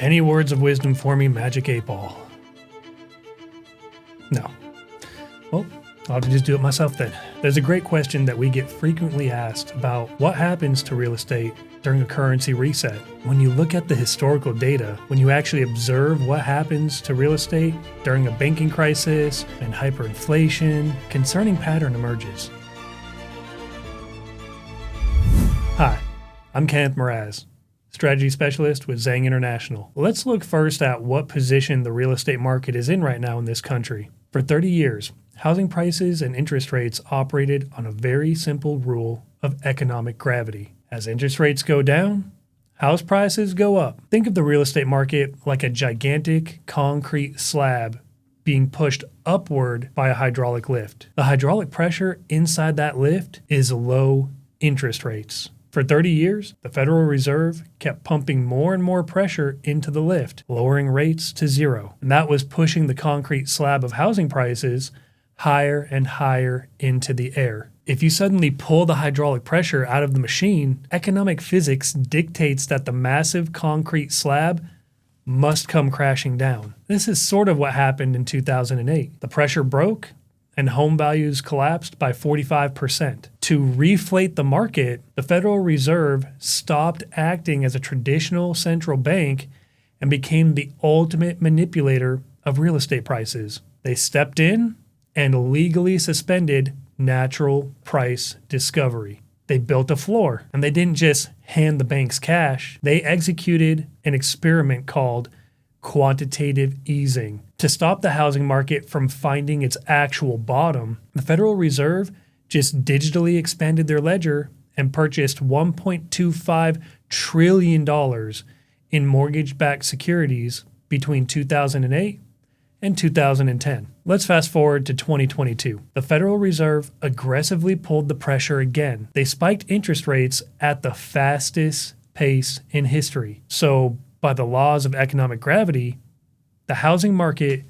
Any words of wisdom for me, Magic 8 Ball? No. Well, I'll have to just do it myself then. There's a great question that we get frequently asked about what happens to real estate during a currency reset. When you look at the historical data, when you actually observe what happens to real estate during a banking crisis and hyperinflation, concerning pattern emerges. Hi, I'm Kenneth Mraz, strategy specialist with Zang International. Let's look first at what position the real estate market is in right now in this country. For 30 years, housing prices and interest rates operated on a very simple rule of economic gravity. As interest rates go down, house prices go up. Think of the real estate market like a gigantic concrete slab being pushed upward by a hydraulic lift. The hydraulic pressure inside that lift is low interest rates. For 30 years, the Federal Reserve kept pumping more and more pressure into the lift, lowering rates to zero. And that was pushing the concrete slab of housing prices higher and higher into the air. If you suddenly pull the hydraulic pressure out of the machine, economic physics dictates that the massive concrete slab must come crashing down. This is sort of what happened in 2008. The pressure broke and home values collapsed by 45%. To reflate the market, the Federal Reserve stopped acting as a traditional central bank and became the ultimate manipulator of real estate prices. They stepped in and legally suspended natural price discovery. They built a floor, and they didn't just hand the banks cash. They executed an experiment called quantitative easing. To stop the housing market from finding its actual bottom, the Federal Reserve just digitally expanded their ledger and purchased $1.25 trillion in mortgage-backed securities between 2008 and 2010. Let's fast forward to 2022. The Federal Reserve aggressively pulled the pressure again. They spiked interest rates at the fastest pace in history. So, by the laws of economic gravity, the housing market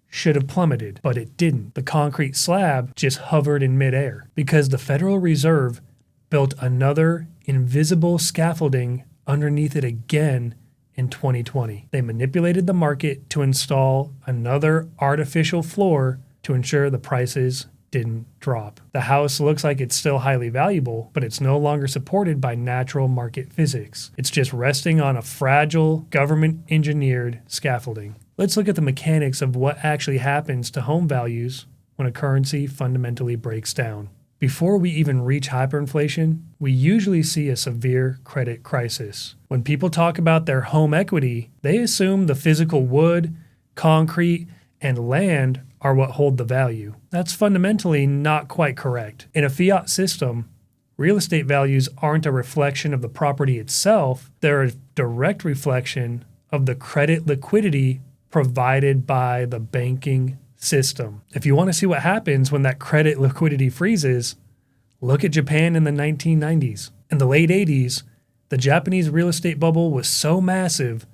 should have plummeted, but it didn't. The concrete slab just hovered in midair because the Federal Reserve built another invisible scaffolding underneath it again in 2020. They manipulated the market to install another artificial floor to ensure the prices didn't drop. The house looks like it's still highly valuable, but it's no longer supported by natural market physics. It's just resting on a fragile, government-engineered scaffolding. Let's look at the mechanics of what actually happens to home values when a currency fundamentally breaks down. Before we even reach hyperinflation, we usually see a severe credit crisis. When people talk about their home equity, they assume the physical wood, concrete, and land are what hold the value. That's fundamentally not quite correct. In a fiat system, real estate values aren't a reflection of the property itself, they're a direct reflection of the credit liquidity provided by the banking system. If you want to see what happens when that credit liquidity freezes, look at Japan in the 1990s. In the late 80s, the Japanese real estate bubble was so massive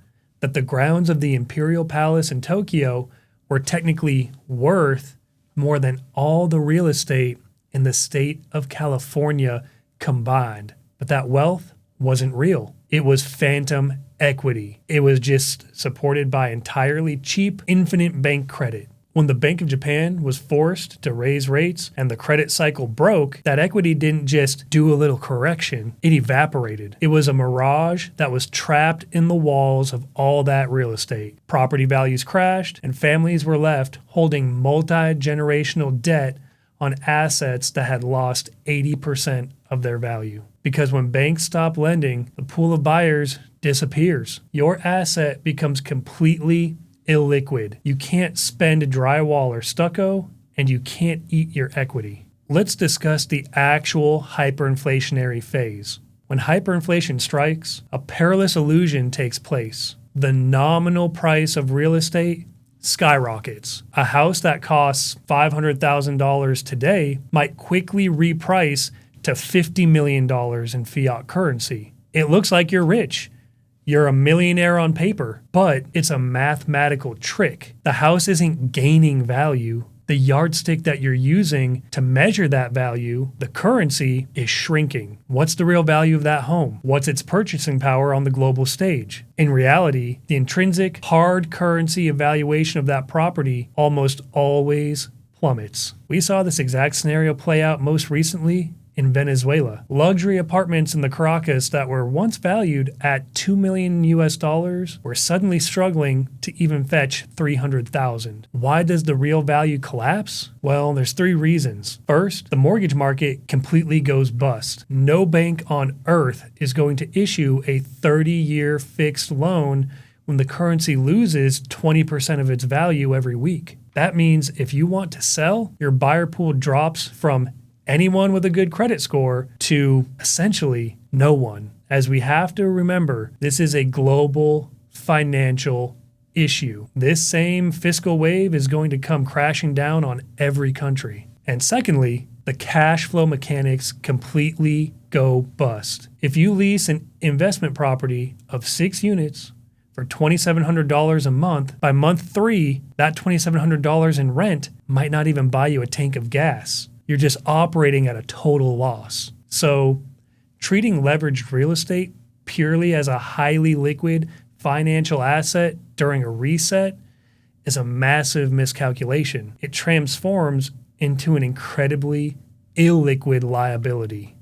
that the grounds of the Imperial Palace in Tokyo were technically worth more than all the real estate in the state of California combined. But that wealth wasn't real. It was phantom equity. It was just supported by entirely cheap, infinite bank credit. When the Bank of Japan was forced to raise rates and the credit cycle broke, that equity didn't just do a little correction, it evaporated. It was a mirage that was trapped in the walls of all that real estate. Property values crashed, and families were left holding multi-generational debt on assets that had lost 80% of their value. Because when banks stop lending, the pool of buyers disappears. Your asset becomes completely illiquid. You can't spend drywall or stucco, and you can't eat your equity. Let's discuss the actual hyperinflationary phase. When hyperinflation strikes, a perilous illusion takes place. The nominal price of real estate skyrockets. A house that costs $500,000 today might quickly reprice to $50 million in fiat currency. It looks like you're rich. You're a millionaire on paper, but it's a mathematical trick. The house isn't gaining value. The yardstick that you're using to measure that value, the currency, is shrinking. What's the real value of that home? What's its purchasing power on the global stage? In reality, the intrinsic hard currency evaluation of that property almost always plummets. We saw this exact scenario play out most recently in Venezuela. Luxury apartments in the Caracas that were once valued at $2 million were suddenly struggling to even fetch $300,000. Why does the real value collapse? Well, there's 3 reasons. First, the mortgage market completely goes bust. No bank on earth is going to issue a 30-year fixed loan when the currency loses 20% of its value every week. That means if you want to sell, your buyer pool drops from anyone with a good credit score to essentially no one. As we have to remember, this is a global financial issue. This same fiscal wave is going to come crashing down on every country. And secondly, the cash flow mechanics completely go bust. If you lease an investment property of 6 units for $2,700 a month, by month 3, that $2,700 in rent might not even buy you a tank of gas. You're just operating at a total loss. So treating leveraged real estate purely as a highly liquid financial asset during a reset is a massive miscalculation. It transforms into an incredibly illiquid liability.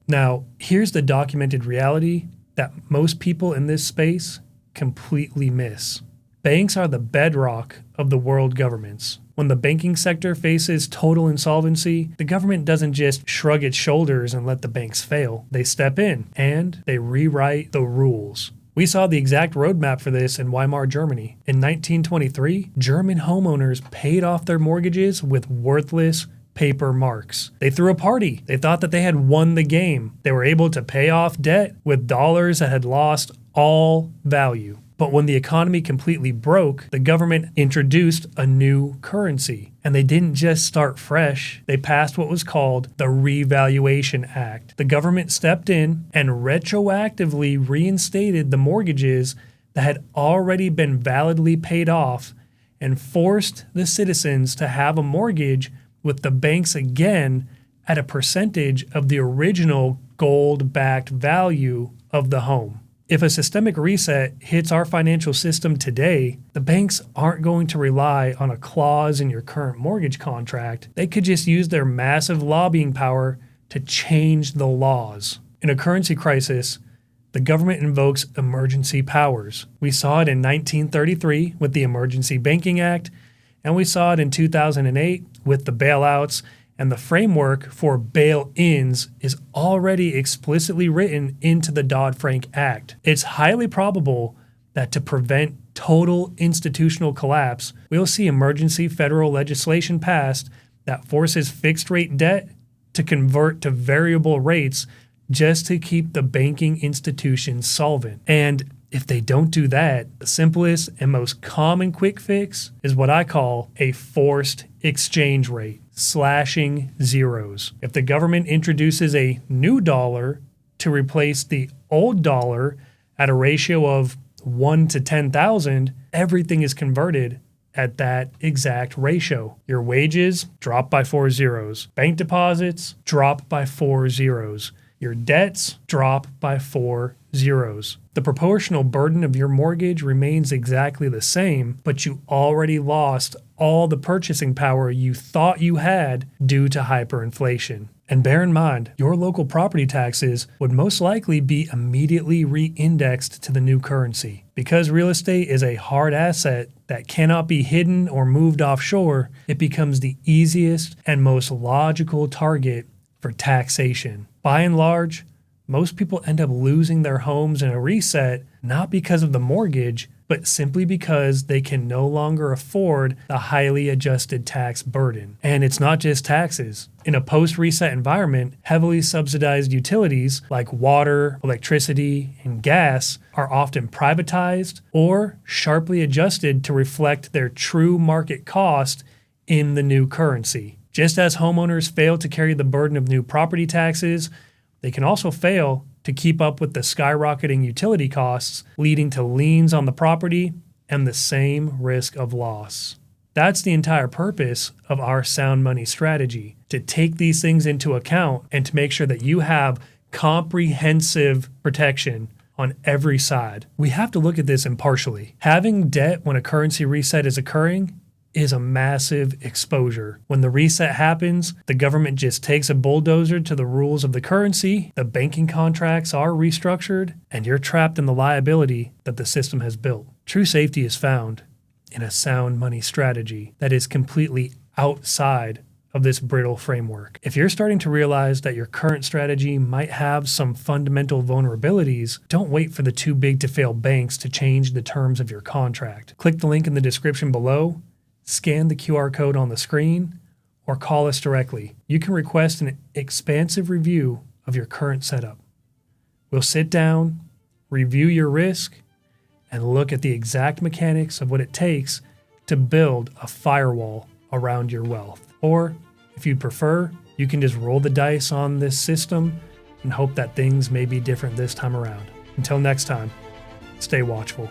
Now, here's the documented reality that most people in this space completely miss. Banks are the bedrock of the world governments. When the banking sector faces total insolvency, the government doesn't just shrug its shoulders and let the banks fail. They step in and they rewrite the rules. We saw the exact roadmap for this in Weimar Germany. In 1923, German homeowners paid off their mortgages with worthless paper marks. They threw a party. They thought that they had won the game. They were able to pay off debt with dollars that had lost all value. But when the economy completely broke, the government introduced a new currency. And they didn't just start fresh. They passed what was called the Revaluation Act. The government stepped in and retroactively reinstated the mortgages that had already been validly paid off and forced the citizens to have a mortgage with the banks again at a percentage of the original gold-backed value of the home. If a systemic reset hits our financial system today, the banks aren't going to rely on a clause in your current mortgage contract. They could just use their massive lobbying power to change the laws. In a currency crisis, the government invokes emergency powers. We saw it in 1933 with the Emergency Banking Act, and we saw it in 2008 with the bailouts, and the framework for bail-ins is already explicitly written into the Dodd-Frank Act. It's highly probable that to prevent total institutional collapse, we'll see emergency federal legislation passed that forces fixed-rate debt to convert to variable rates just to keep the banking institutions solvent. And if they don't do that, the simplest and most common quick fix is what I call a forced exchange rate. Slashing zeros. If the government introduces a new dollar to replace the old dollar at a ratio of 1 to 10,000, everything is converted at that exact ratio. Your wages drop by 4 zeros. Bank deposits drop by 4 zeros. Your debts drop by 4 zeros. The proportional burden of your mortgage remains exactly the same, but you already lost all the purchasing power you thought you had due to hyperinflation. And bear in mind, your local property taxes would most likely be immediately re-indexed to the new currency. Because real estate is a hard asset that cannot be hidden or moved offshore, it becomes the easiest and most logical target for taxation. By and large, most people end up losing their homes in a reset, not because of the mortgage, but simply because they can no longer afford the highly adjusted tax burden. And it's not just taxes. In a post-reset environment, heavily subsidized utilities like water, electricity, and gas are often privatized or sharply adjusted to reflect their true market cost in the new currency. Just as homeowners fail to carry the burden of new property taxes, they can also fail to keep up with the skyrocketing utility costs, leading to liens on the property and the same risk of loss. That's the entire purpose of our sound money strategy, to take these things into account and to make sure that you have comprehensive protection on every side. We have to look at this impartially. Having debt when a currency reset is occurring is a massive exposure. When the reset happens, the government just takes a bulldozer to the rules of the currency, the banking contracts are restructured, and you're trapped in the liability that the system has built. True safety is found in a sound money strategy that is completely outside of this brittle framework. If you're starting to realize that your current strategy might have some fundamental vulnerabilities, don't wait for the too big to fail banks to change the terms of your contract. Click the link in the description below, scan the QR code on the screen, or call us directly. You can request an expansive review of your current setup. We'll sit down, review your risk, and look at the exact mechanics of what it takes to build a firewall around your wealth. Or, if you'd prefer, you can just roll the dice on this system and hope that things may be different this time around. Until next time, stay watchful.